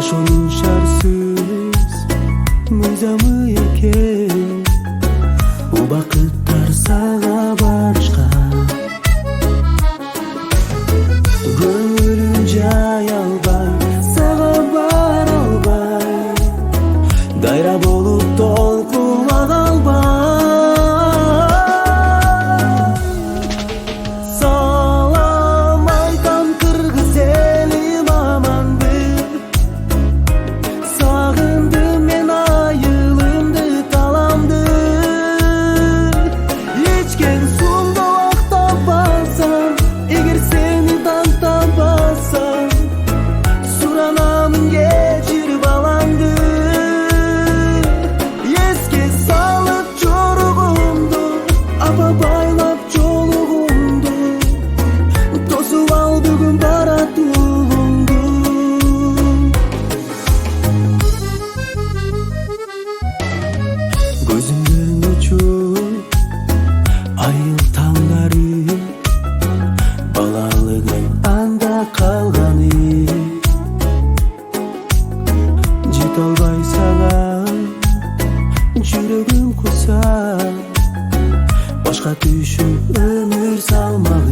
ошонун шарсыз мыйзамы экен убакыттар сага барышкан көңүлүм жай албай сага бара албай дайра болуп толкулап албай салам айтам кыргыз элим аманбы сагындым мен айылымды таламды ичкен суумду актабасам эгер сени тантабасам суранамын кечир балаңды эске салып жоругумду апа байлап жолугумду тосуп ал бүгүн баратугумду көзүмдөн учуп айыл таңдары балалыгым анда калганы жете албай сага жүрөгүм куса башка түшүп өмүр салмаган